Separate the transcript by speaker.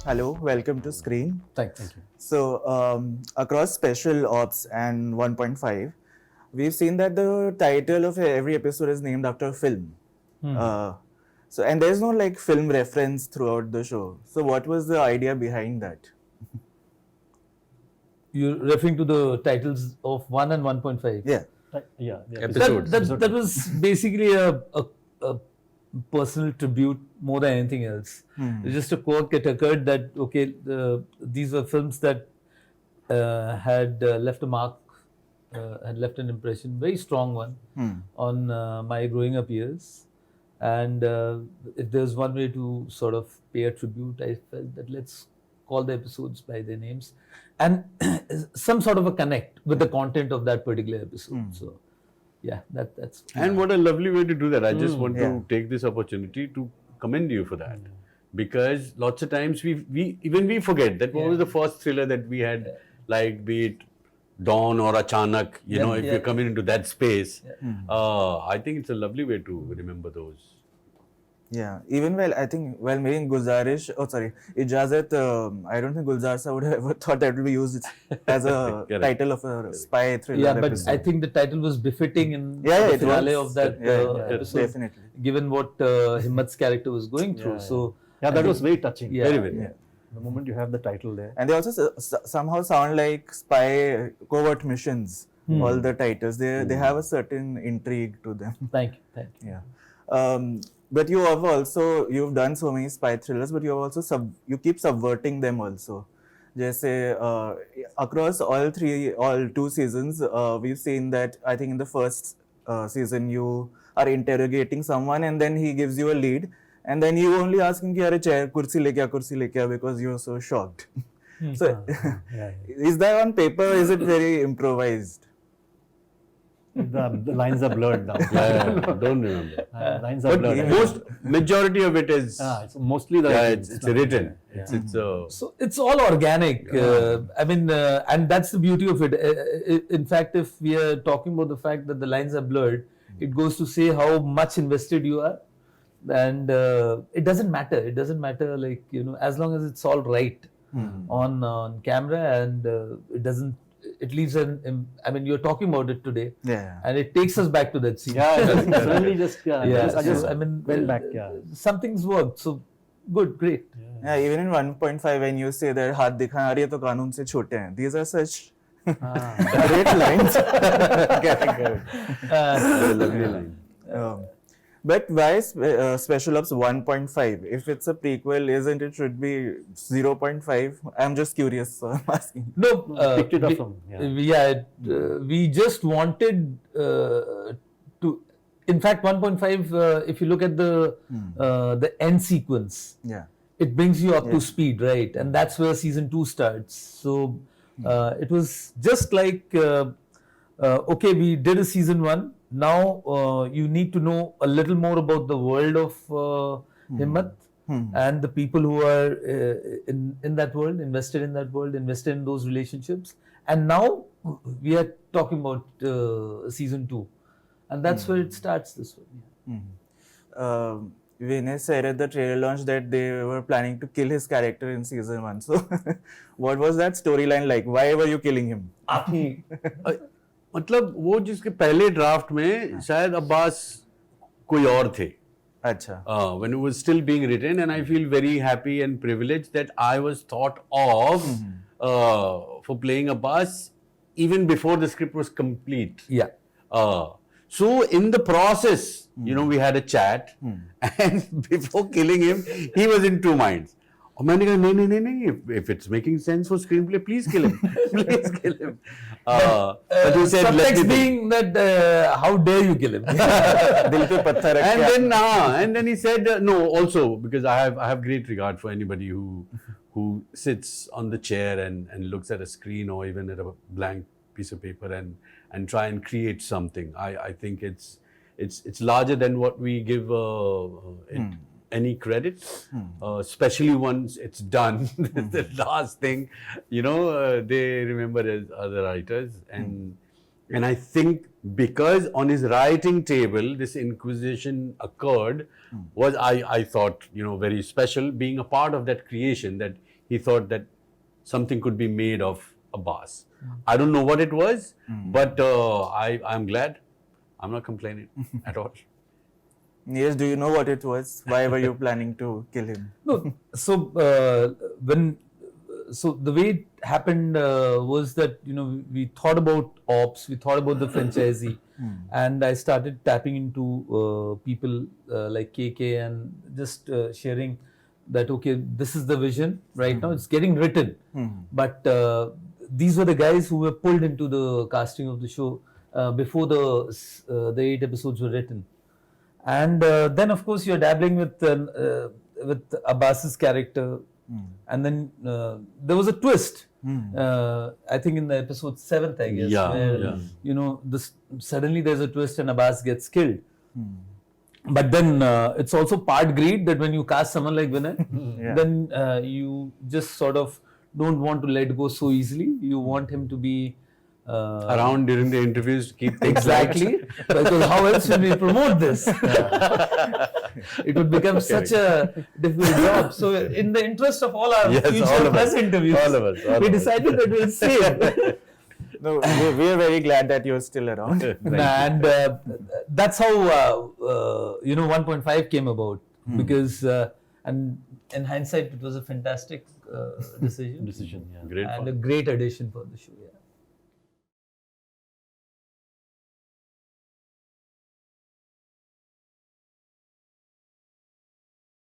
Speaker 1: Hello, welcome to Screen.
Speaker 2: Thank you.
Speaker 1: So, across Special Ops and 1.5, we've seen that the title of every episode is named after a film. And there's no like film reference throughout the show. So, what was the idea behind that?
Speaker 2: You're referring to the titles of 1 and 1.5?
Speaker 1: Yeah.
Speaker 3: Yeah.
Speaker 2: That, that was basically a personal tribute more than anything else. It's just a quirk. It occurred that, okay, these were films that had left a mark, had left an impression, very strong one, on my growing up years. And if there's one way to sort of pay a tribute, I felt that let's call the episodes by their names and some sort of a connect with the content of that particular episode. So, yeah, that's.
Speaker 3: And what a lovely way to do that. I just want to take this opportunity to commend you for that. Because lots of times we forget that what was the first thriller that we had, like be it Dawn or Achanak, you know, if you're coming into that space. I think it's a lovely way to remember those.
Speaker 1: Yeah, even I think making Guzarish, Ijazat, I don't think Gulzar Sir would have ever thought that would be used as a title of a spy thriller.
Speaker 2: Yeah, but
Speaker 1: episode.
Speaker 2: I think the title was befitting in
Speaker 1: the
Speaker 2: finale of that episode.
Speaker 1: Definitely.
Speaker 2: Given what Himmat's character was going through. So
Speaker 3: that was very touching.
Speaker 2: Yeah,
Speaker 3: very.
Speaker 1: Yeah.
Speaker 3: The moment you have the title there.
Speaker 1: And they also somehow sound like spy covert missions, all the titles. They have a certain intrigue to them.
Speaker 2: Thank you.
Speaker 1: Yeah. But you've done so many spy thrillers, but you have also you keep subverting them also. Jaise, across all 2 seasons, we've seen that I think in the first season you are interrogating someone and then he gives you a lead and then you only ask him, "Arey chair, kursi le kya," because you're so shocked. So, is that on paper or is it very improvised?
Speaker 3: The lines are blurred now. Don't remember. Lines are blurred. Majority of it is. It's mostly it's written.
Speaker 2: So it's all organic. I mean, and that's the beauty of it. In fact, if we are talking about the fact that the lines are blurred, it goes to say how much invested you are, and it doesn't matter. It doesn't matter, like, you know, as long as it's all right on camera, and it doesn't. It leaves I mean, you're talking about it today, and it takes us back to that scene.
Speaker 3: Suddenly
Speaker 2: I mean,
Speaker 3: went back.
Speaker 2: Something's worked. So good, great.
Speaker 1: Yeah, even in 1.5, when you say that हाथ दिखाएं आ रही है तो कानून से छोटे हैं, these are such great lines.
Speaker 3: Lovely line.
Speaker 1: But why Special Ops 1.5? If it's a prequel, isn't it should be 0.5? I'm just curious, so I'm asking.
Speaker 2: No,
Speaker 3: picked it up from.
Speaker 2: We just wanted to. In fact, 1.5. If you look at the end sequence, it brings you up to speed, right? And that's where season 2 starts. So it was just like, okay, we did a season 1. Now you need to know a little more about the world of Himmat and the people who are in that world, invested in that world, invested in those relationships. And now we are talking about season 2, and that's where it starts this way.
Speaker 1: Vinay said at the trailer launch that they were planning to kill his character in season 1. So, what was that storyline like? Why were you killing him?
Speaker 3: मतलब वो जिसके पहले draft में शायद अब्बास कोई और थे.
Speaker 1: अच्छा.
Speaker 3: When it was still being written, and I feel very happy and privileged that I was thought of for playing Abbas even before the script was complete.
Speaker 2: Yeah.
Speaker 3: So in the process, you know, we had a chat, and before killing him, he was in 2 minds. और मैंने कहा नहीं, if it's making sense for screenplay, please kill him. Please kill him.
Speaker 2: But he said, subtext being that, how dare you kill him?
Speaker 1: दिल पे पत्थर रख के.
Speaker 3: And then he said, no, also, because I have great regard for anybody who sits on the chair and looks at a screen or even at a blank piece of paper and try and create something. I think it's larger than what we give it any credit, especially once it's done. The last thing, you know, they remember as other writers, and I think because on his writing table this inquisition occurred, was I thought, you know, very special, being a part of that creation, that he thought that something could be made of Abbas. I don't know what it was, but I'm glad. I'm not complaining at all.
Speaker 1: Neeraj, do you know what it was? Why were you planning to kill him?
Speaker 2: No, so the way it happened was that we thought about ops, we thought about the franchisee, and I started tapping into people like KK and just sharing that this is the vision right now. It's getting written, but these were the guys who were pulled into the casting of the show before the 8 episodes were written. And then, of course, you're dabbling with Abbas's character, and then there was a twist. I think in the episode 7th, I guess, where suddenly there's a twist and Abbas gets killed. But then it's also part greed that when you cast someone like Vinay, then you just sort of don't want to let go so easily. You want him to be
Speaker 3: around during the interviews to keep things
Speaker 2: exactly, because how else will we promote this? It would become such a difficult job. So in the interest of all our future press interviews, we decided that we'll save.
Speaker 1: No, we're very glad that you're still around.
Speaker 2: And that's how 1.5 came about, because and in hindsight it was a fantastic decision.
Speaker 3: Great
Speaker 2: and
Speaker 3: fun.
Speaker 2: a great addition for the show. Yeah.